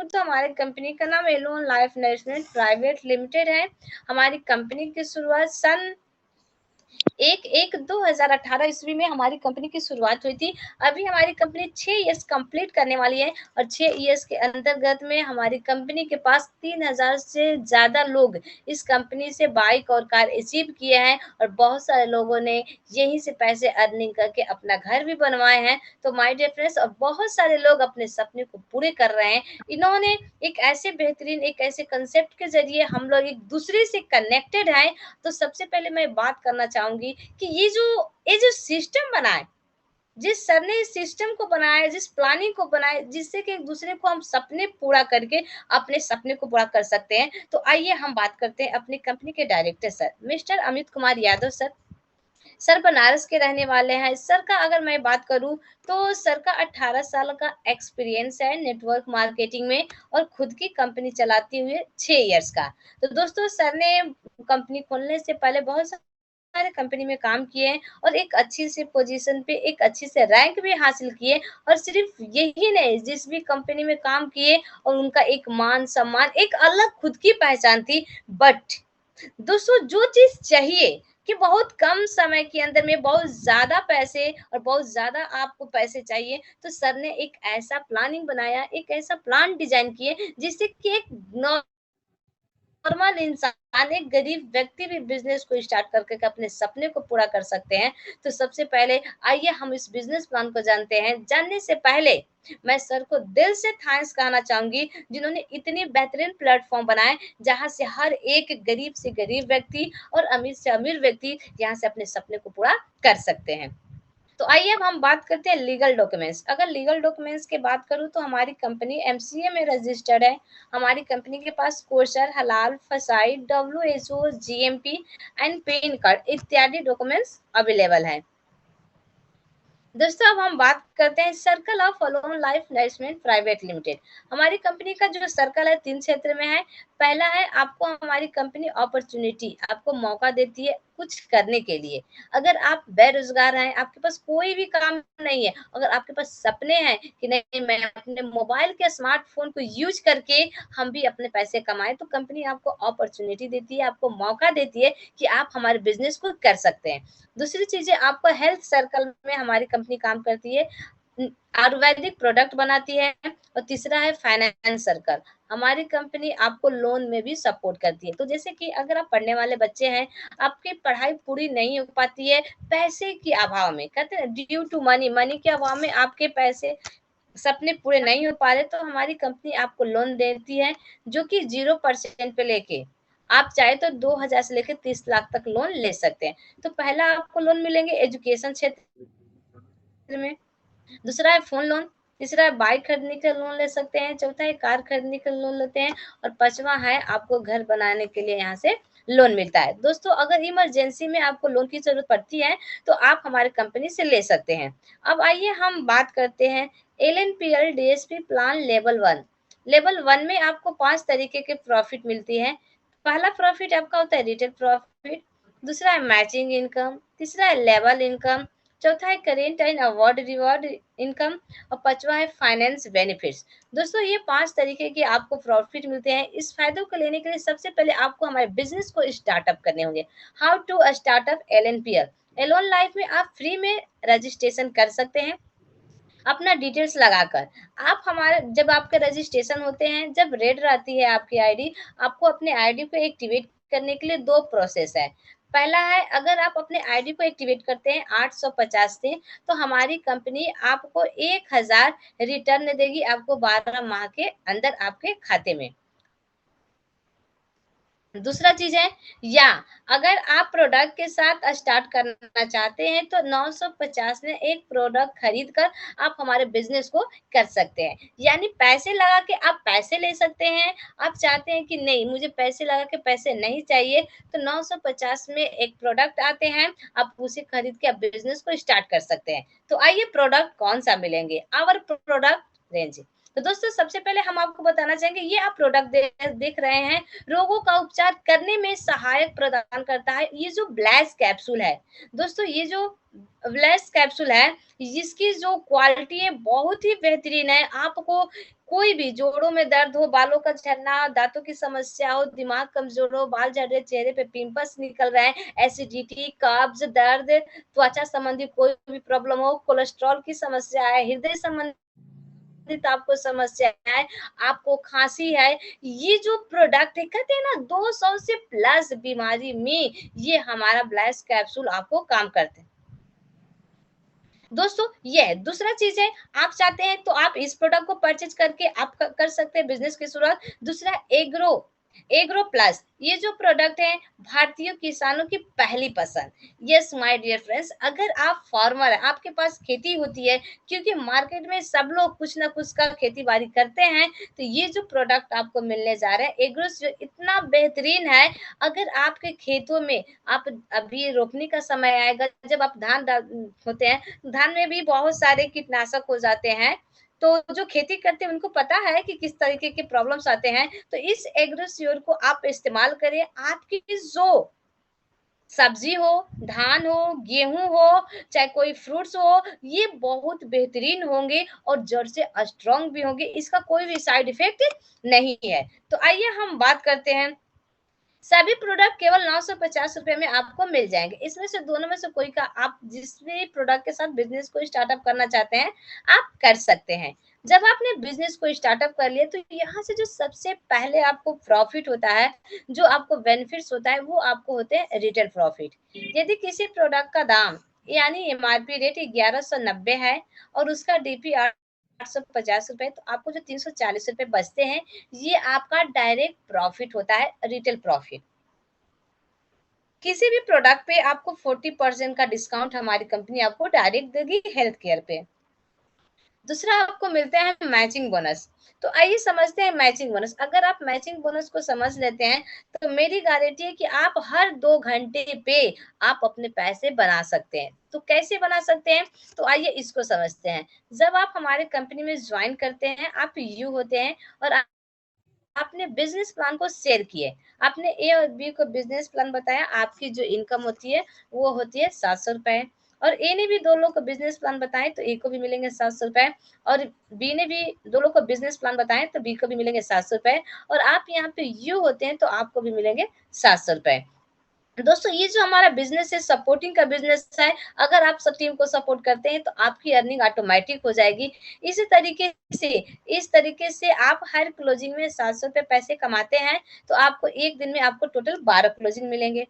तो हमारी कंपनी का नाम एलोन लाइफ इन्वेस्टमेंट प्राइवेट लिमिटेड है। हमारी कंपनी की शुरुआत सन 2018 ईस्वी में हमारी कंपनी की शुरुआत हुई थी। अभी हमारी कंपनी 6 इयर्स कंप्लीट करने वाली है और 6 इयर्स के अंतर्गत में हमारी कंपनी के पास 3000 से ज़्यादा लोग इस कंपनी से बाइक और कार अचीव किए हैं और बहुत सारे लोगों ने यहीं से पैसे अर्निंग करके अपना घर भी बनवाए हैं। तो माय डियर फ्रेंड्स, और बहुत सारे लोग अपने सपने को पूरे कर रहे हैं। इन्होंने एक ऐसे बेहतरीन, एक ऐसे कंसेप्ट के ज़रिए हम लोग एक दूसरे से कनेक्टेड हैं। तो सबसे पहले मैं बात करना चाहूँगी कि ये जो सिस्टम बना है, जिस सर ने इस सिस्टम को बनाया, जिस प्लानिंग को बनाया, जिससे कि एक दूसरे को हम सपने पूरा करके अपने सपने को पूरा कर सकते हैं। तो आइए हम बात करते हैं अपनी कंपनी के director sir, mister Amit Kumar Yadav sir. Sir Banaras के रहने वाले हैं। सर का अगर मैं बात करूँ तो सर का 18 साल का एक्सपीरियंस है नेटवर्क मार्केटिंग में और खुद की कंपनी चलाते हुए 6 इयर्स का। तो दोस्तों, सर ने कंपनी खोलने से पहले बहुत सारे कंपनी में काम किए हैं और एक अच्छी सी पोजीशन पे एक अच्छी से रैंक भी हासिल किए। और सिर्फ यही नहीं, जिस भी कंपनी में काम किए और उनका एक मान सम्मान, एक अलग खुद की पहचान थी। बट दोस्तों, जो चीज़ चाहिए कि बहुत कम समय के अंदर में बहुत ज़्यादा पैसे और बहुत ज़्यादा आपको पैसे चाहिए, तो सर ने एक ऐसा प्लानिंग बनाया, एक ऐसा प्लान डिज़ाइन किए जिससे कि एक नॉर्मल इंसान, एक गरीब व्यक्ति भी बिज़नेस को स्टार्ट करके के अपने सपने को पूरा कर सकते हैं। तो सबसे पहले आइए हम इस बिज़नेस प्लान को जानते हैं। जानने से पहले मैं सर को दिल से थैंक्स कहना चाहूँगी, जिन्होंने इतनी बेहतरीन प्लेटफ़ॉर्म बनाए, जहाँ से हर एक गरीब से गरीब व्यक्ति और अमीर से अमीर व्यक्ति यहाँ से अपने सपने को पूरा कर सकते हैं। तो आइए अब हम बात करते हैं लीगल डॉक्यूमेंट्स। अगर लीगल डॉक्यूमेंट्स की बात करूँ तो हमारी कंपनी एमसीए में रजिस्टर्ड है। हमारी कंपनी के पास कोशर, हलाल, फसाई, WHO, GMP and pan card इत्यादि डॉक्यूमेंट्स अवेलेबल हैं। दोस्तों, अब हम बात करते हैं circle of alone life investment private limited. हमारी कंपनी का जो सर्कल है 3 क्षेत्र में है। पहला है, आपको हमारी कंपनी अपॉर्चुनिटी, आपको मौका देती है कुछ करने के लिए। अगर आप बेरोज़गार हैं, आपके पास कोई भी काम नहीं है, अगर आपके पास सपने हैं कि नहीं मैं अपने मोबाइल के स्मार्टफ़ोन को यूज़ करके हम भी अपने पैसे कमाएँ, तो कंपनी आपको अपॉर्चुनिटी देती है, आपको मौका देती है कि आप हमारे बिज़नेस को कर सकते हैं। दूसरी चीज़ है, आपका हेल्थ सर्कल में हमारी कंपनी काम करती है। आयुर्वेदिक प्रोडक्ट बनाती है। और तीसरा है फाइनेंस सर्कल। हमारी कंपनी आपको लोन में भी सपोर्ट करती है। तो जैसे कि अगर आप पढ़ने वाले बच्चे हैं, आपकी पढ़ाई पूरी नहीं हो पाती है पैसे के अभाव में, कहते हैं ड्यू टू मनी, मनी के अभाव में आपके पैसे सपने पूरे नहीं हो पा रहे, तो हमारी कंपनी आपको लोन देती है, जो कि 0% पे लेके आप चाहे तो 2000 से लेके 30 लाख तक लोन ले सकते हैं। तो पहला आपको लोन मिलेंगे एजुकेशन क्षेत्र में, दूसरा है फ़ोन लोन, तीसरा है बाइक खरीदने का लोन ले सकते हैं, चौथा है कार खरीदने का लोन लेते हैं और पाँचवाँ है आपको घर बनाने के लिए यहाँ से लोन मिलता है। दोस्तों, अगर इमरजेंसी में आपको लोन की ज़रूरत पड़ती है, तो आप हमारी कंपनी से ले सकते हैं। अब आइए हम बात करते हैं एलएनपीएल डीएसपी प्लान लेवल 1। लेवल 1 में आपको 5 तरीके के प्रॉफ़िट मिलती है। पहला प्रॉफ़िट आपका होता है रिटेल प्रॉफ़िट, दूसरा है मैचिंग इनकम, तीसरा है लेवल इनकम, चौथा है current and award reward income और पाँचवा है फाइनेंस बेनिफिट्स। दोस्तों, ये 5 तरीके के आपको प्रॉफिट मिलते हैं। इस फ़ायदों को लेने के लिए सबसे पहले आपको हमारे बिज़नेस को स्टार्टअप करने होंगे। How to startup LNPL. Alone life में आप फ्री में रजिस्ट्रेशन कर सकते हैं अपना डिटेल्स लगाकर। आप हमारे जब आपके रजिस्ट्रेशन होते हैं, जब रेड रहती है आपकी आईडी, आपको अपने आईडी को एक्टिवेट करने के लिए 2 प्रोसेस है। पहला है, अगर आप अपने आईडी को एक्टिवेट करते हैं 850 से, तो हमारी कंपनी आपको 1000 रिटर्न देगी आपको 12 माह के अंदर आपके खाते में। दूसरा चीज़ है, या अगर आप प्रोडक्ट के साथ स्टार्ट करना चाहते हैं, तो 950 में एक प्रोडक्ट खरीद कर आप हमारे बिज़नेस को कर सकते हैं। यानी पैसे लगा के आप पैसे ले सकते हैं। आप चाहते हैं कि नहीं मुझे पैसे लगा के पैसे नहीं चाहिए, तो 950 में एक प्रोडक्ट आते हैं, आप उसे खरीद के आप बिज़नेस को स्टार्ट कर सकते हैं। तो आइए प्रोडक्ट कौन-सा मिलेंगे? Our product range. तो दोस्तों सबसे पहले हम आपको बताना चाहेंगे, ये आप प्रोडक्ट देख रहे हैं, रोगों का उपचार करने में सहायक प्रदान करता है। ये जो ब्लास्ट कैप्सूल है, दोस्तों ये जो ब्लास्ट कैप्सूल है, इसकी जो क्वालिटी है बहुत ही बेहतरीन है। आपको कोई भी जोड़ों में दर्द हो, बालों का झड़ना, दांतों की समस्या हो, दिमाग कमजोर हो, बाल झड़ रहे, चेहरे पे पिंपल्स निकल रहे हैं, एसिडिटी, कब्ज, दर्द, त्वचा संबंधी कोई भी प्रॉब्लम हो, कोलेस्ट्रॉल की समस्या है, हृदय संबंधी आपको समस्या है, आपको खांसी है, ये जो प्रोडक्ट है कहते हैं ना 200 से प्लस बीमारी में ये हमारा ब्लास्ट कैप्सूल आपको काम करते हैं। दोस्तों ये है। दूसरा चीज है, आप चाहते हैं तो आप इस प्रोडक्ट को परचेज करके आप कर सकते हैं बिजनेस की शुरुआत। दूसरा एग्रो एग्रो प्लस, ये जो प्रोडक्ट है भारतीय किसानों की पहली पसंद। यस माय डियर फ्रेंड्स, अगर आप फार्मर है, आपके पास खेती होती है, क्योंकि मार्केट में सब लोग कुछ ना कुछ का खेती बाड़ी करते हैं, तो ये जो प्रोडक्ट आपको मिलने जा रहा है एग्रो जो इतना बेहतरीन है। अगर आपके खेतों में आप अभी रोपने का समय आएगा, जब आप धान होते हैं, धान में भी बहुत सारे कीटनाशक हो जाते हैं, तो जो खेती करते हैं उनको पता है कि किस तरीके के प्रॉब्लम्स आते हैं। तो इस एग्रोस्योर को आप इस्तेमाल करें, आपकी जो सब्जी हो, धान हो, गेहूं हो, चाहे कोई फ्रूट्स हो, ये बहुत बेहतरीन होंगे और जड़ से स्ट्रांग भी होंगे, इसका कोई भी साइड इफेक्ट नहीं है। तो आइए हम बात करते हैं, सभी प्रोडक्ट केवल 950 रुपए में आपको मिल जाएंगे। इसमें से दोनों में से कोई का आप जिस भी प्रोडक्ट के साथ बिजनेस को स्टार्टअप करना चाहते हैं, आप कर सकते हैं। जब आपने बिजनेस को स्टार्टअप कर लिया, तो यहाँ से जो सबसे पहले आपको प्रॉफिट होता है, जो आपको बेनिफिट्स होता है, वो आपको होते हैं रिटेल प्रॉफिट। यदि किसी प्रोडक्ट का दाम यानी एमआरपी रेट 1190 है और उसका डीपी 850 रुपए, तो आपको जो 340 रुपए बचते हैं, ये आपका डायरेक्ट प्रॉफिट होता है, रिटेल प्रॉफिट। किसी भी प्रोडक्ट पे आपको 40% का डिस्काउंट हमारी कंपनी आपको डायरेक्ट देगी हेल्थ केयर पे। दूसरा आपको मिलता है मैचिंग बोनस। तो आइए समझते हैं मैचिंग बोनस। अगर आप मैचिंग बोनस को समझ लेते हैं, तो मेरी गारंटी है कि आप हर 2 घंटे पे आप अपने पैसे बना सकते हैं। तो कैसे बना सकते हैं, तो आइए इसको समझते हैं। जब आप हमारे कंपनी में ज्वाइन करते हैं, आप यू होते हैं और आपने बिजनेस प्लान को शेयर किए, आपने ए और बी को बिजनेस प्लान बताया, आपकी जो इनकम होती है वो होती है 700 रुपए। और ए ने भी 2 लोग को बिजनेस प्लान बताए, तो ए को भी मिलेंगे 700 रुपए। और बी ने भी 2 लोग को बिजनेस प्लान बताए, तो बी को भी मिलेंगे 700 रुपए। और आप यहाँ पे यू होते हैं, तो आपको भी मिलेंगे 700 रुपए। दोस्तों ये जो हमारा बिजनेस है, सपोर्टिंग का बिजनेस है। अगर आप सब टीम को सपोर्ट करते हैं, तो आपकी अर्निंग ऑटोमेटिक हो जाएगी। इसी तरीके से इस तरीके से आप हर क्लोजिंग में 700 रुपए पैसे कमाते हैं, तो आपको एक दिन में आपको टोटल 12 क्लोजिंग मिलेंगे।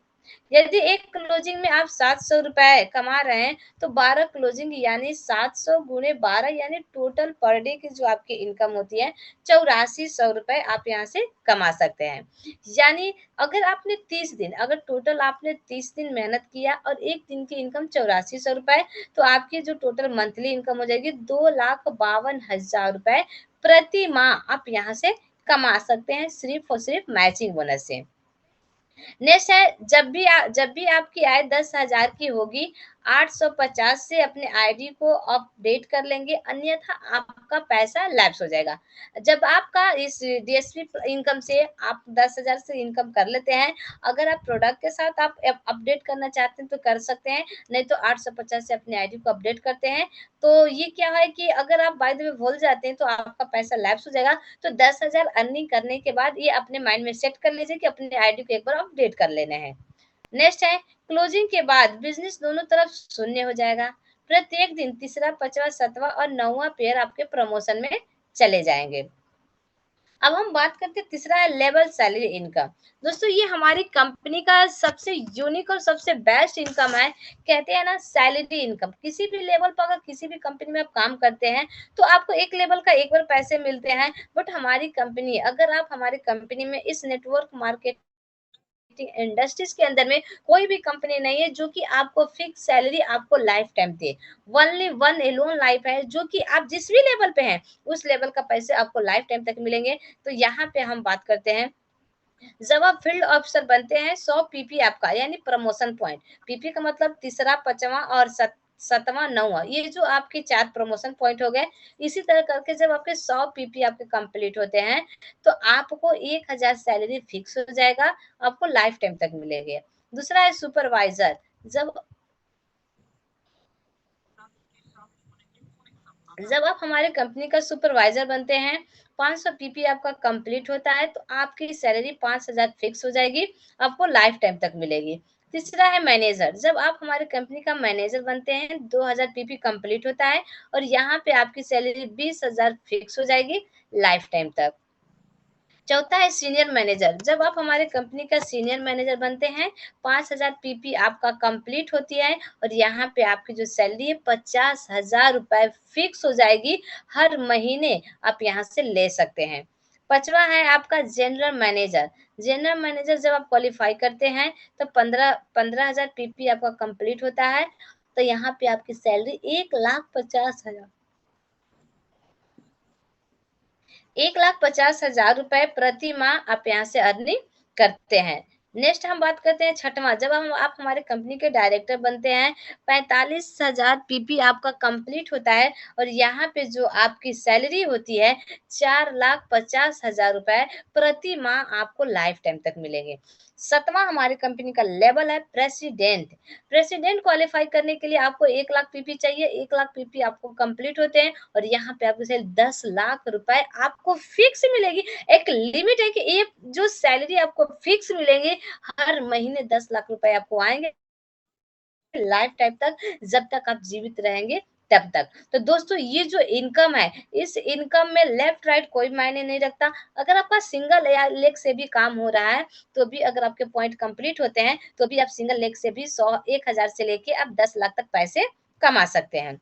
यदि एक क्लोजिंग में आप 700 रुपए कमा रहे हैं, तो 12 क्लोजिंग यानी 700 गुणे 12 यानी टोटल पर डे की जो आपकी इनकम होती है 8400 रुपए आप यहाँ से कमा सकते हैं। यानी अगर आपने 30 दिन, अगर टोटल आपने 30 दिन मेहनत किया और एक दिन की इनकम 8400 रुपए, तो आपकी जो टोटल मंथली इनकम हो जाएगी 2,52,000 रुपए प्रति माह आप यहाँ से कमा सकते हैं, सिर्फ और सिर्फ मैचिंग बोनस से। नेक्स्ट है, जब भी आपकी आय 10,000 की होगी, 850 से अपने आईडी को अपडेट कर लेंगे, अन्यथा आपका पैसा लैप्स हो जाएगा। जब आपका इस डीएसपी इनकम से आप 10,000 से इनकम कर लेते हैं, अगर आप प्रोडक्ट के साथ आप अपडेट करना चाहते हैं तो कर सकते हैं, नहीं तो 850 से अपने आईडी को अपडेट करते हैं। तो ये क्या है कि अगर आप बाय द वे भूल जाते हैं, तो आपका पैसा लैप्स हो जाएगा। तो 10,000 अर्निंग करने के बाद ये अपने माइंड में सेट कर लीजिए कि अपने आईडी को एक बार अपडेट कर लेने हैं। नेक्स्ट है, क्लोजिंग के बाद बिजनेस दोनों तरफ शून्य हो जाएगा। प्रत्येक दिन तीसरा, पांचवा, सातवां और 9वां पेयर आपके प्रमोशन में चले जाएंगे। अब हम बात करते हैं, तीसरा है लेवल सैलरी इनकम। दोस्तों ये हमारी कंपनी का सबसे यूनिक और सबसे बेस्ट इनकम है। कहते हैं ना सैलरी इनकम, किसी भी लेवल पर अगर किसी भी कंपनी में आप काम करते हैं, तो आपको एक लेवल का एक बार पैसे मिलते हैं। बट हमारी कंपनी, अगर आप हमारी कंपनी में इस नेटवर्क मार्केट इंडस्ट्रीज के अंदर में कोई भी कंपनी नहीं है जो कि आपको फिक्स सैलरी आपको लाइफ टाइम दे। ओनली वन एलोन लाइफ है, जो कि आप जिस भी लेवल पे हैं उस लेवल का पैसे आपको लाइफ टाइम तक मिलेंगे। तो यहाँ पे हम बात करते हैं, जब आप फील्ड ऑफिसर बनते हैं, 100 पीपी आपका यानी प्रमोशन पॉइंट। पीपी का मतलब तीसरा, पांचवा और 7वां, 9वां, ये जो आपके 4 प्रमोशन पॉइंट हो गए। इसी तरह करके जब आपके 100 पीपी आपके कंप्लीट होते हैं, तो आपको 1000 सैलरी फिक्स हो जाएगा, आपको लाइफ टाइम तक मिलेगी। दूसरा है सुपरवाइज़र, जब जब आप हमारे कंपनी का सुपरवाइज़र बनते हैं, 500 पीपी आपका कंप्लीट होता है, तो आपकी सैलरी 5000 फिक्स हो जाएगी, आपको लाइफ टाइम तक मिलेगी। तीसरा है मैनेजर, जब आप हमारे कंपनी का मैनेजर बनते हैं, 2000 पीपी कंप्लीट होता है और यहाँ पे आपकी सैलरी 20,000 फिक्स हो जाएगी लाइफ टाइम तक। चौथा है सीनियर मैनेजर, जब आप हमारे कंपनी का सीनियर मैनेजर बनते हैं, 5000 पीपी आपका कंप्लीट होती है और यहाँ पे आपकी जो सैलरी है 50,000 रुपए फिक्स हो जाएगी, हर महीने आप यहाँ से ले सकते हैं। पाँचवा है आपका जनरल मैनेजर, जनरल मैनेजर जब आप क्वालीफाई करते हैं, तो 15,000 पीपी आपका कंप्लीट होता है, तो यहाँ पे आपकी सैलरी 1,50,000 1,50,000 रुपए प्रति माह आप यहाँ से अर्निंग करते हैं। नेक्स्ट हम बात करते हैं छठवां, जब हम आप हमारे कंपनी के डायरेक्टर बनते हैं, 45,000 पीपी आपका कंप्लीट होता है और यहाँ पे जो आपकी सैलरी होती है 4,50,000 रुपए प्रति माह आपको लाइफ टाइम तक मिलेंगे। सातवां हमारी कंपनी का लेवल है प्रेसिडेंट। प्रेसिडेंट क्वालीफाई करने के लिए आपको 1,00,000 पीपी चाहिए, 1,00,000 पीपी आपको कंप्लीट होते हैं और यहाँ पे आपको सैलरी 10 लाख रुपए आपको फिक्स मिलेगी। एक लिमिट है कि ये जो सैलरी आपको फिक्स मिलेंगे, हर महीने 10 लाख रुपए आपको आएँगे लाइफ टाइम तक, जब तक आप जीवित रहेंगे तब तक। तो दोस्तों ये जो इनकम है, इस इनकम में लेफ्ट राइट कोई मायने नहीं रखता। अगर आपका सिंगल या लेग से भी काम हो रहा है, तो भी अगर आपके पॉइंट कंप्लीट होते हैं, तो भी आप सिंगल लेग से भी 100 1000 से लेके आप 10 लाख तक पैसे कमा सकते हैं।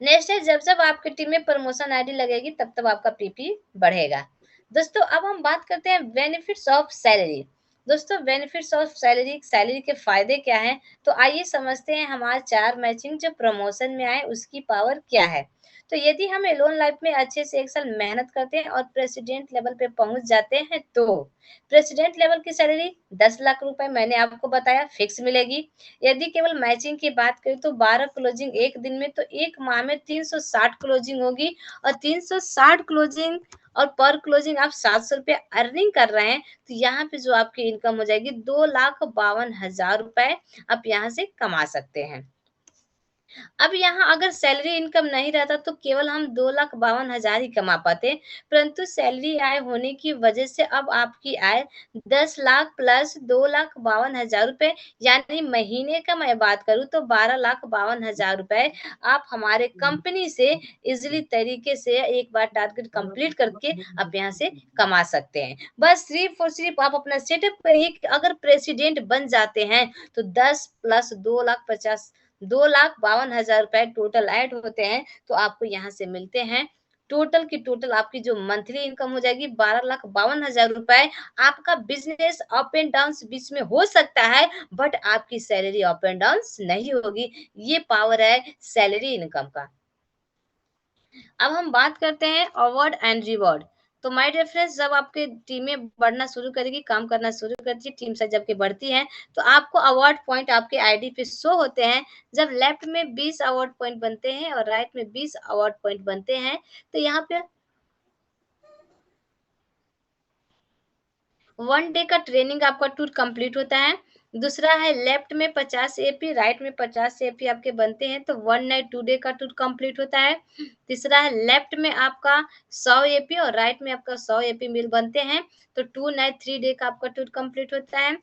नेक्स्ट है जब-जब आपकी टीम में प्रमोशन आईडी लगेगी तब-तब आपका पीपी बढ़ेगा। दोस्तों अब हम बात करते हैं बेनिफिट्स ऑफ सैलरी। दोस्तों बेनिफिट्स ऑफ सैलरी, सैलरी के फ़ायदे क्या हैं? तो आइए समझते हैं हमारे 4 मैचिंग जो प्रमोशन में आए उसकी पावर क्या है? तो यदि हम एलोन लाइफ में अच्छे से 1 साल मेहनत करते हैं और प्रेसिडेंट लेवल पे पहुँच जाते हैं तो प्रेसिडेंट लेवल की सैलरी 10 लाख रुपए मैंने आपको बताया फिक्स मिलेगी। यदि केवल मैचिंग की बात करें तो 12 क्लोजिंग 1 दिन में, तो 1 माह में 360 क्लोजिंग होगी और 360 क्लोजिंग और पर क्लोजिंग आप 700 रुपए अर्निंग कर रहे हैं, तो यहाँ पे जो आपकी इनकम हो जाएगी 2,52,000 रुपए आप यहाँ से कमा सकते हैं। अब यहाँ अगर सैलरी इनकम नहीं रहता तो केवल हम 2,52,000 ही कमा पाते, परंतु सैलरी आय होने की वजह से अब आपकी आय 10 लाख प्लस 2,52,000 रुपए, यानी महीने का मैं बात करूँ तो 12,52,000 रुपए आप हमारे कंपनी से ईज़िली तरीके से एक बार टारगेट कंप्लीट करके आप यहाँ से कमा सकते हैं। बस सिर्फ़ और सिर्फ़ आप अपना सेटअप करिए कि अगर प्रेसिडेंट बन जाते हैं, तो 10 प्लस 2,52,000 रुपए टोटल ऐड होते हैं, तो आपको यहाँ से मिलते हैं। टोटल की टोटल आपकी जो मंथली इनकम हो जाएगी 12,52,000 रुपए। आपका बिज़नेस अप एंड डाउन्स बीच में हो सकता है, बट आपकी सैलरी अप एंड डाउन्स नहीं होगी। ये पावर है सैलरी इनकम का। अब हम बात करते हैं अवार्ड एंड रिवॉर्ड। तो माय डियर फ्रेंड्स, जब आपकी टीमें बढ़ना शुरू करेगी, काम करना शुरू करती है, टीम साइज़ जब की बढ़ती है, तो आपको अवार्ड पॉइंट आपके आईडी पे शो होते हैं। जब लेफ्ट में 20 अवार्ड पॉइंट बनते हैं और राइट में 20 अवार्ड पॉइंट बनते हैं, तो यहाँ पे 1 डे का ट्रेनिंग आपका टूर कंप्लीट होता है। दूसरा है लेफ्ट में 50 एपी, राइट में 50 एपी आपके बनते हैं, तो 1 नाइट 2 डे का टूर कंप्लीट होता है। तीसरा है लेफ्ट में आपका 100 एपी और राइट में आपका 100 एपी मिल बनते हैं, तो 2 नाइट 3 डे का आपका टूर कंप्लीट होता है।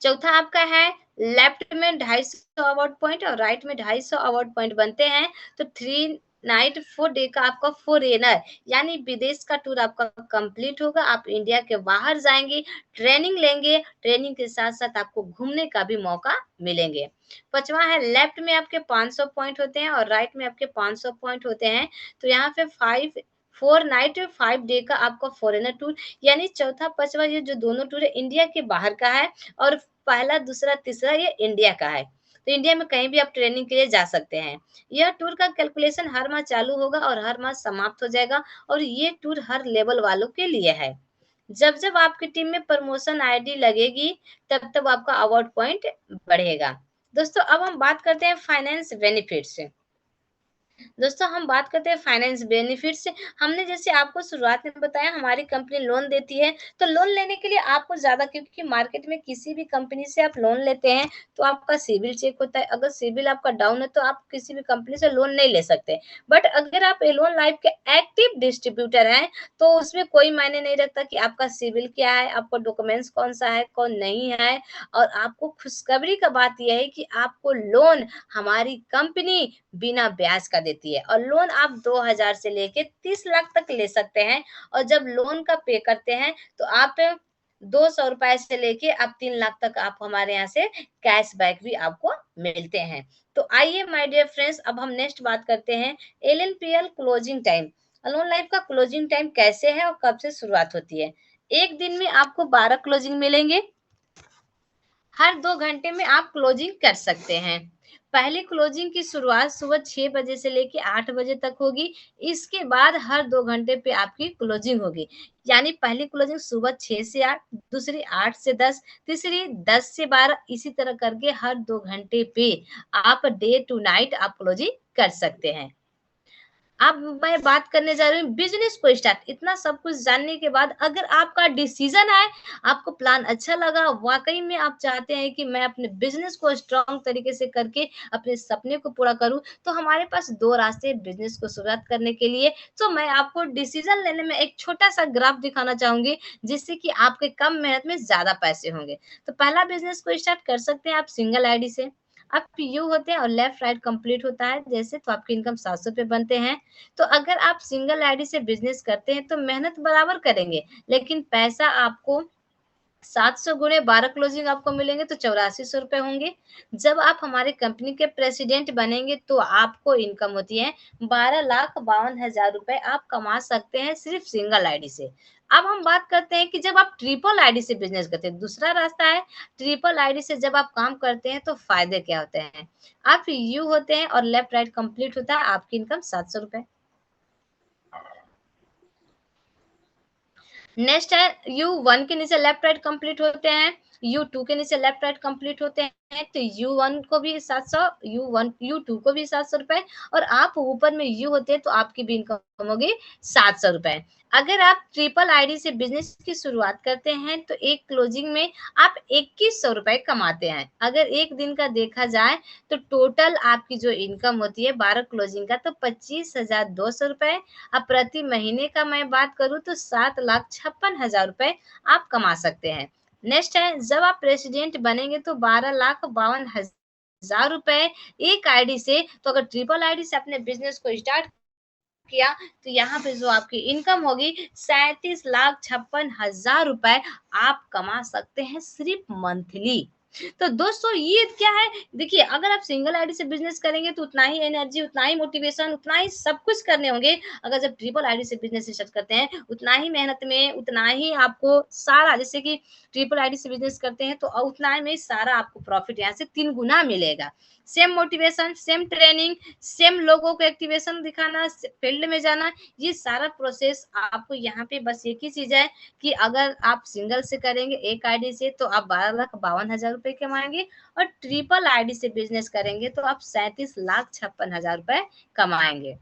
चौथा आपका है लेफ्ट में 250 अवार्ड पॉइंट और राइट में 250 अवार्ड पॉइंट बनते हैं, तो 3 नाइट 4 डे का आपका फॉरेनर यानी विदेश का टूर आपका कंप्लीट होगा। आप इंडिया के बाहर जाएँगे, ट्रेनिंग लेंगे, ट्रेनिंग के साथ-साथ आपको घूमने का भी मौका मिलेंगे। पाँचवाँ है लेफ्ट में आपके 500 पॉइंट होते हैं और राइट में आपके 500 पॉइंट होते हैं, तो यहाँ पे 4 नाइट 5 डे का आपका फॉरेनर टूर, यानी चौथा, पाँचवाँ ये जो दोनों टूर है इंडिया के बाहर का है और पहला, दूसरा, तीसरा ये इंडिया का है। तो इंडिया में कहीं भी आप ट्रेनिंग के लिए जा सकते हैं। यह टूर का कैलकुलेशन हर माह चालू होगा और हर माह समाप्त हो जाएगा और ये टूर हर लेवल वालों के लिए है। जब-जब आपकी टीम में प्रमोशन आईडी लगेगी, तब-तब आपका अवार्ड पॉइंट बढ़ेगा। दोस्तों अब हम बात करते हैं फाइनेंस बेनिफिट से। दोस्तों हम बात करते हैं फाइनेंस बेनिफिट से। हमने जैसे आपको शुरुआत में बताया हमारी कंपनी लोन देती है, तो लोन लेने के लिए आपको ज़्यादा, क्योंकि मार्केट में किसी भी कंपनी से आप लोन लेते हैं तो आपका सिबिल चेक होता है। अगर सिबिल आपका डाउन है तो आप किसी भी कंपनी से लोन नहीं ले सकते। बट अगर आप एलोन लाइफ के एक्टिव डिस्ट्रीब्यूटर हैं, तो उसमें कोई मायने नहीं रखता कि आपका सिबिल क्या है, आपका डॉक्यूमेंट्स कौन-सा है, कौन नहीं है। और आपको खुशखबरी का बात ये है कि आपको लोन हमारी कंपनी बिना ब्याज का देती है, और लोन आप 2000 से लेके 30 लाख तक ले सकते हैं। और जब लोन का पे करते हैं तो आप 200 रुपए से लेके आप 3 लाख तक आप हमारे यहाँ से कैशबैक भी आपको मिलते हैं। तो आइए माय डियर फ्रेंड्स, अब हम नेक्स्ट बात करते हैं एलएनपीएल क्लोजिंग टाइम। अलोन लाइफ का क्लोजिंग टाइम कैसे है और कब से शुरुआत होती है? एक दिन में आपको 12 क्लोजिंग मिलेंगे। हर 2 घंटे में आप क्लोजिंग कर सकते हैं। पहली क्लोजिंग की शुरुआत सुबह 6 बजे से लेके 8 बजे तक होगी। इसके बाद हर 2 घंटे पे आपकी क्लोजिंग होगी। यानी पहली क्लोजिंग सुबह 6 से 8, दूसरी 8 से 10, तीसरी 10 से 12, इसी तरह करके हर 2 घंटे पे आप डे टू नाइट आप क्लोजिंग कर सकते हैं। अब मैं बात करने जा रही हूँ बिज़नेस को स्टार्ट। इतना सब कुछ जानने के बाद अगर आपका डिसीज़न है, आपको प्लान अच्छा लगा, वाक़ई में आप चाहते हैं कि मैं अपने बिज़नेस को स्ट्रॉन्ग तरीके से करके अपने सपने को पूरा करूँ, तो हमारे पास 2 रास्ते हैं बिज़नेस को शुरुआत करने के लिए। तो मैं आपको डिसीज़न लेने में एक छोटा-सा ग्राफ दिखाना चाहूँगी, जिससे कि आपके कम मेहनत में ज़्यादा पैसे होंगे। तो पहला बिज़नेस को स्टार्ट कर सकते हैं आप सिंगल आईडी से। आप यू होते हैं और लेफ्ट राइट कंप्लीट होता है जैसे, तो आपकी इनकम 700 रुपए बनते हैं। तो अगर आप सिंगल आईडी से बिज़नेस करते हैं तो मेहनत बराबर करेंगे, लेकिन पैसा आपको 700 गुणे 12 क्लोजिंग आपको मिलेंगे तो 8400 रुपए होंगे। जब आप हमारी कंपनी के प्रेसिडेंट बनेंगे तो आपको इनकम होती है 12,52,000 रुपए आप कमा सकते हैं सिर्फ सिंगल आईडी से। अब हम बात करते हैं कि जब आप ट्रिपल आईडी से बिज़नेस करते हैं, दूसरा रास्ता है ट्रिपल आईडी से जब आप काम करते हैं तो फ़ायदे क्या होते हैं? आप यू होते हैं और लेफ्ट राइट कंप्लीट होता है, आपकी इनकम 700 रुपए। नेक्स्ट है U1 के नीचे लेफ्ट राइट कंप्लीट होते हैं, U2 के नीचे लेफ्ट राइट कंप्लीट होते हैं, तो U1 को भी 700, U1 U2 को भी 700 रुपए, और आप ऊपर में U होते हैं तो आपकी भी इनकम होगी 700 रुपए। अगर आप ट्रिपल आईडी से बिजनेस की शुरुआत करते हैं तो एक क्लोजिंग में आप 2100 रुपए कमाते हैं। अगर एक दिन का देखा जाए तो टोटल आपकी जो इनकम होती है 12 क्लोजिंग का तो 25,200 रुपए। अब प्रति महीने का मैं बात करूँ तो 7,56,000 रुपए आप कमा सकते हैं। नेक्स्ट है जब आप प्रेसिडेंट बनेंगे तो 12,52,000 रुपए एक आईडी से। तो अगर ट्रिपल आईडी से अपने बिजनेस को स्टार्ट किया तो यहाँ पे जो आपकी इनकम होगी 37,56,000 रुपए आप कमा सकते हैं सिर्फ मंथली। तो दोस्तों ये क्या है, देखिए अगर आप सिंगल आईडी से बिजनेस करेंगे तो उतना ही एनर्जी, उतना ही मोटिवेशन, उतना ही सब कुछ करने होंगे। अगर जब ट्रिपल आईडी से बिजनेस स्टार्ट करते हैं उतना ही मेहनत में, उतना ही आपको सारा, जैसे कि ट्रिपल आईडी से बिजनेस करते हैं तो उतना में सारा आपको प्रॉफिट यहाँ से 3 गुना मिलेगा। Same motivation, same training, same लोगों को एक्टिवेशन दिखाना, फील्ड में जाना, ये सारा प्रोसेस आपको यहाँ पे बस एक ही चीज़ है कि अगर आप सिंगल से करेंगे एक आईडी से तो आप 12,52,000 रुपए कमाएँगे, और ट्रिपल आईडी से बिज़नेस करेंगे तो आप 37,56,000 रुपए कमाएँगे।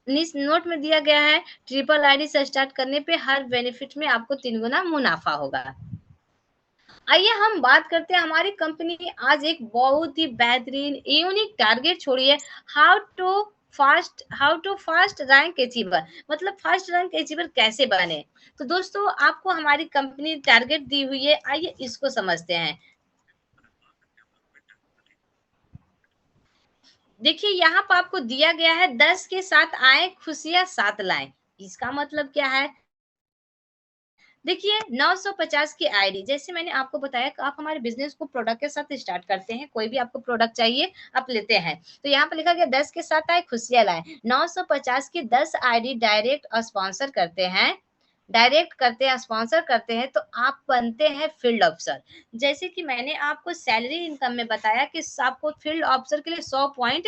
इस नोट में दिया गया है ट्रिपल आईडी से स्टार्ट करने पे हर बेनिफिट में आपको 3 गुना मुनाफा होगा। आइए हम बात करते हैं हमारी कंपनी आज एक बहुत ही बेहतरीन यूनिक टारगेट छोड़ी है, how to fast rank achiever, मतलब फास्ट रैंक अचीवर कैसे बने। तो दोस्तों आपको हमारी कंपनी टारगेट दी हुई है, आइए इसको समझते हैं। देखिए यहाँ पर आपको दिया गया है 10 के साथ आए खुशियां 7 लाएं। इसका मतलब क्या है? देखिए 950 की आईडी, जैसे मैंने आपको बताया कि आप हमारे बिजनेस को प्रोडक्ट के साथ स्टार्ट करते हैं, कोई भी आपको प्रोडक्ट चाहिए आप लेते हैं, तो यहाँ पे लिखा गया 10 के साथ आए खुशियां लाए। 950 की 10 आईडी डायरेक्ट स्पॉन्सर करते हैं, स्पॉन्सर करते हैं, तो आप बनते हैं फील्ड ऑफिसर। जैसे कि मैंने आपको सैलरी इनकम में बताया कि आपको फील्ड ऑफिसर के लिए 100 पॉइंट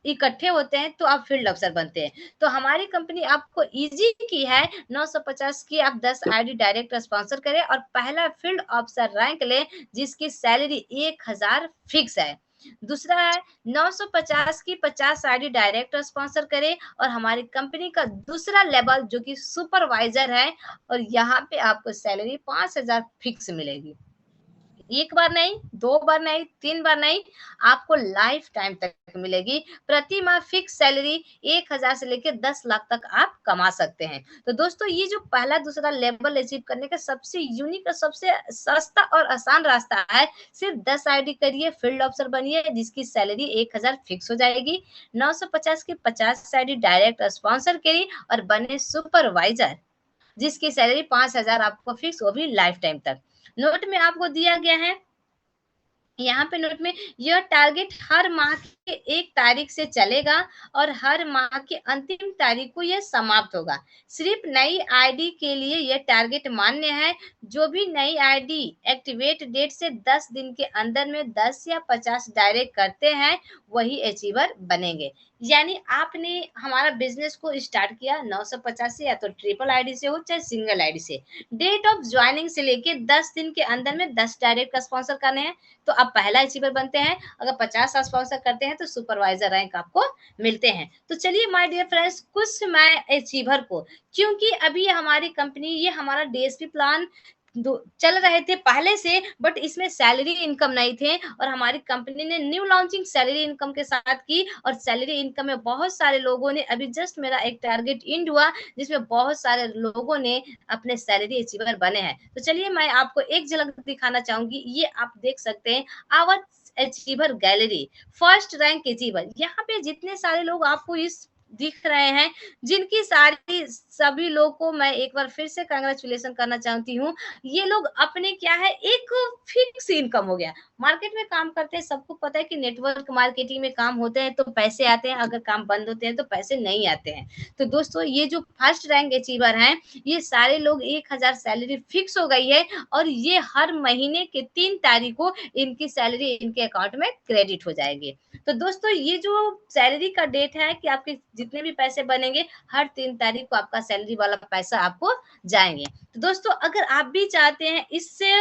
इकट्ठे होते हैं तो आप फील्ड अफसर बनते हैं। तो हमारी कंपनी आपको ईज़ी की है 950 की आप 10 आईडी डायरेक्ट स्पॉन्सर करें और पहला फील्ड अफसर रैंक लें जिसकी सैलरी 1000 फिक्स है। दूसरा है 950 की 50 आईडी डायरेक्ट स्पॉन्सर करें और हमारी कंपनी का दूसरा लेवल जो कि सुपरवाइज़र है और यहाँ पे आपको सैलरी 5000 फिक्स मिलेगी। एक बार नहीं, 2 बार नहीं, 3 बार नहीं, आपको लाइफ टाइम तक मिलेगी। प्रति माह फिक्स सैलरी 1000 से लेके 10 लाख तक आप कमा सकते हैं। तो दोस्तों ये जो पहला दूसरा लेवल अचीव करने का सबसे यूनिक और सबसे सस्ता और आसान रास्ता है, सिर्फ 10 आईडी करिए, फील्ड ऑफिसर बनिए जिसकी सैलरी 1000 फिक्स हो जाएगी। 950 की 50 आईडी डायरेक्ट स्पॉन्सर करिए और बने सुपरवाइजर जिसकी सैलरी 5000 आपको फिक्स वो भी लाइफ टाइम तक। नोट में आपको दिया गया है यहाँ पे नोट में यह टारगेट हर माह के 1 तारीख से चलेगा और हर माह की अंतिम तारीख को यह समाप्त होगा। सिर्फ नई आईडी के लिए यह टारगेट मान्य है। जो भी नई आईडी एक्टिवेट डेट से 10 दिन के अंदर में 10 या 50 डायरेक्ट करते हैं, वही अचीवर बनेंगे। यानी आपने हमारा बिज़नेस को स्टार्ट किया 950 से या तो ट्रिपल आईडी से हो चाहे सिंगल आईडी से। डेट ऑफ जॉइनिंग से लेके 10 दिन के अंदर में 10 डायरेक्ट का स्पॉन्सर करने हैं, तो आप पहला अचीवर बनते हैं। अगर 50 स्पॉन्सर करते हैं तो सुपरवाइजर रैंक आपको मिलते हैं। तो चलिए माय डियर फ्रेंड्स कुछ मैं अचीवर को, क्योंकि अभी हमारी कंपनी ये हमारा डीएसपी प्लान चल रहे थे पहले से, बट इसमें सैलरी इनकम नहीं थे और हमारी कंपनी ने न्यू लॉन्चिंग सैलरी इनकम के साथ की और सैलरी इनकम में बहुत सारे लोगों ने, अभी जस्ट मेरा एक टारगेट इंड हुआ जिसमें बहुत सारे लोगों ने अपने सैलरी अचीवर बने हैं। तो चलिए मैं आपको एक झलक दिखाना चाहूंगी, ये आप देख सकते हैं our achiever gallery first rank achiever. यहाँ पे जितने सारे लोग आपको इस दिख रहे हैं, जिनकी सारी सभी लोग को मैं एक बार फिर से कांग्रेचुलेशन करना चाहती हूँ। ये लोग अपने क्या है एक फिक्स इनकम हो गया। मार्केट में काम करते हैं, सबको पता है कि नेटवर्क मार्केटिंग में काम होते हैं तो पैसे आते हैं, अगर काम बंद होते हैं तो पैसे नहीं आते हैं। तो दोस्तों ये जो फर्स्ट रैंक अचीवर हैं, ये सारे लोग 1000 सैलरी फिक्स हो गई है और ये हर महीने के 3 तारीख को इनकी सैलरी इनके अकाउंट में क्रेडिट हो जाएगी। तो दोस्तों ये जो सैलरी का डेट है कि आपके जितने भी पैसे बनेंगे हर 3 तारीख को आपका सैलरी वाला पैसा आपको जाएंगे। तो दोस्तों अगर आप भी चाहते हैं इससे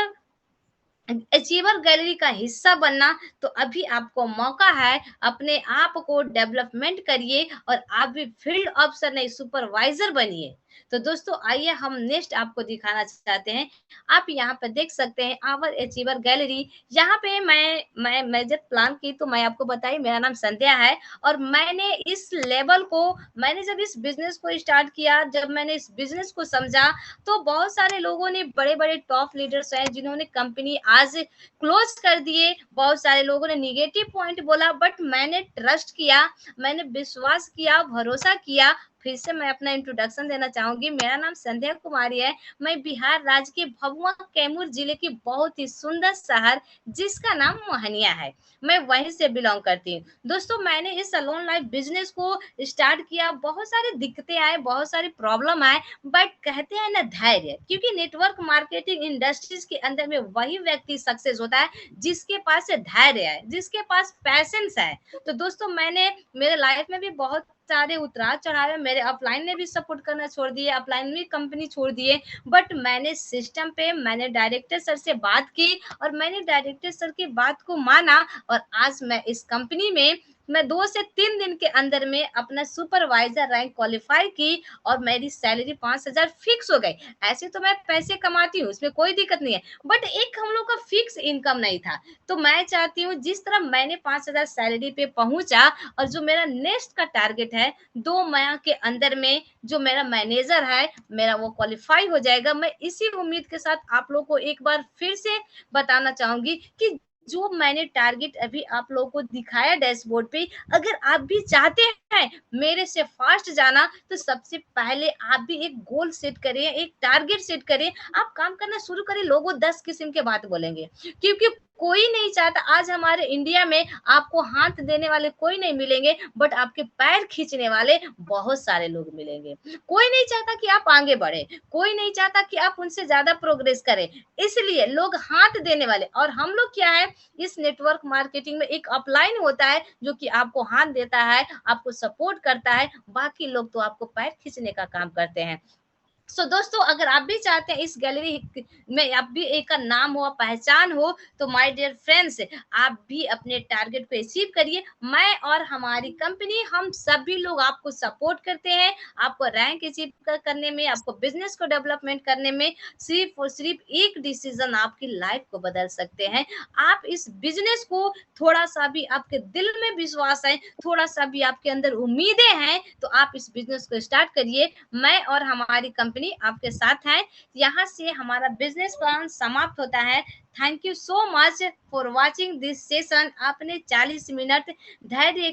अचीवर गैलरी का हिस्सा बनना, तो अभी आपको मौका है, अपने आप को डेवलपमेंट करिए और आप भी फील्ड अफसर नहीं सुपरवाइजर बनिए। तो दोस्तों आइए हम नेक्स्ट आपको दिखाना चाहते हैं। आप यहाँ पर देख सकते हैं आवर अचीवर गैलरी। यहाँ पे मैं जब प्लान की तो मैं आपको बताई मेरा नाम संध्या है और मैंने इस लेवल को, मैंने जब इस बिजनेस को स्टार्ट किया, जब मैंने इस बिजनेस को समझा, तो बहुत सारे लोगों ने, बड़े-बड़े टॉप लीडर्स हैं जिन्होंने कंपनी आज क्लोज कर दिए। बहुत सारे लोगों ने नेगेटिव पॉइंट बोला, बट मैंने ट्रस्ट किया, मैंने विश्वास किया, भरोसा किया। फिर से मैं अपना इंट्रोडक्शन देना चाहूंगी। मेरा नाम संध्या कुमारी है। मैं बिहार राज्य के भभुआ कैमूर जिले की बहुत ही सुंदर शहर जिसका नाम मोहनिया है, मैं वहीं से बिलोंग करती हूँ। दोस्तों मैंने इस सैलून लाइफ बिजनेस को स्टार्ट किया, बहुत सारी दिक्कतें आए, बहुत सारी प्रॉब्लम आए, बट कहते हैं ना धैर्य, क्योंकि नेटवर्क मार्केटिंग इंडस्ट्रीज के अंदर में वही व्यक्ति सक्सेस होता है जिसके पास धैर्य है, जिसके पास पैशंस है। तो दोस्तों मैंने मेरे लाइफ में भी बहुत सारे उतार चढ़ाव, मेरे अपलाइन ने भी सपोर्ट करना छोड़ दिए, अपलाइन भी कंपनी छोड़ दिए, बट मैंने सिस्टम पे, मैंने डायरेक्टर सर से बात की और मैंने डायरेक्टर सर की बात को माना और आज मैं इस कंपनी में मैं 2 से 3 दिन के अंदर में अपना सुपरवाइजर रैंक क्वालिफाई की और मेरी सैलरी 5000 फिक्स हो गई। ऐसे तो मैं पैसे कमाती हूँ, इसमें कोई दिक्कत नहीं है, बट एक हम लोग का फिक्स इनकम नहीं था। तो मैं चाहती हूँ जिस तरह मैंने 5000 सैलरी पे पहुंचा और जो मेरा नेक्स्ट का टारगेट है 2 माह के अंदर में जो मेरा मैनेजर है मेरा वो क्वालिफाई हो जाएगा। मैं इसी उम्मीद के साथ आप लोग को एक बार फिर से बताना चाहूंगी कि जो मैंने टारगेट अभी आप लोगों को दिखाया डैशबोर्ड पे, अगर आप भी चाहते है मेरे से फास्ट जाना, तो सबसे पहले आप भी एक गोल सेट करिए, एक टारगेट सेट करिए, आप काम करना शुरू करिए, लोगों 10 किस्म के बात बोलेंगे, क्योंकि कोई नहीं चाहता आज हमारे इंडिया में आपको हाथ देने वाले कोई नहीं मिलेंगे, बट आपके पैर खींचने वाले बहुत सारे लोग मिलेंगे। कोई नहीं चाहता कि आप आगे बढ़े, कोई नहीं चाहता कि आप उनसे ज़्यादा प्रोग्रेस करें, इसलिए लोग हाथ देने वाले और हम लोग क्या है, इस नेटवर्क मार्केटिंग में एक अपलाइन होता है, जो कि आपको हाथ देता है, आपको सपोर्ट करता है, बाकी लोग तो आपको पैर खींचने का काम करते हैं। दोस्तों अगर आप भी चाहते हैं इस गैलरी में आप भी एक का नाम हो, पहचान हो, तो माय डियर फ्रेंड्स आप भी अपने टारगेट को अचीव करिए। मैं और हमारी कंपनी हम सभी लोग आपको सपोर्ट करते हैं, आपको रैंक अचीव करने में, आपको बिज़नेस को डेवलपमेंट करने में सिर्फ़ और सिर्फ़ एक डिसीज़न आपकी लाइफ़ को बदल सकते हैं। आप इस बिज़नेस को थोड़ा-सा भी आपके दिल में विश्वास है, थोड़ा-सा भी आपके अंदर उम्मीदें हैं, तो आप इस बिज़नेस को स्टार्ट करिए। मैं और हमारी कंपनी आपके साथ है। यहाँ से हमारा बिज़नेस प्लान समाप्त होता है। Thank you so much for watching this session. आपने 40 मिनट धैर्य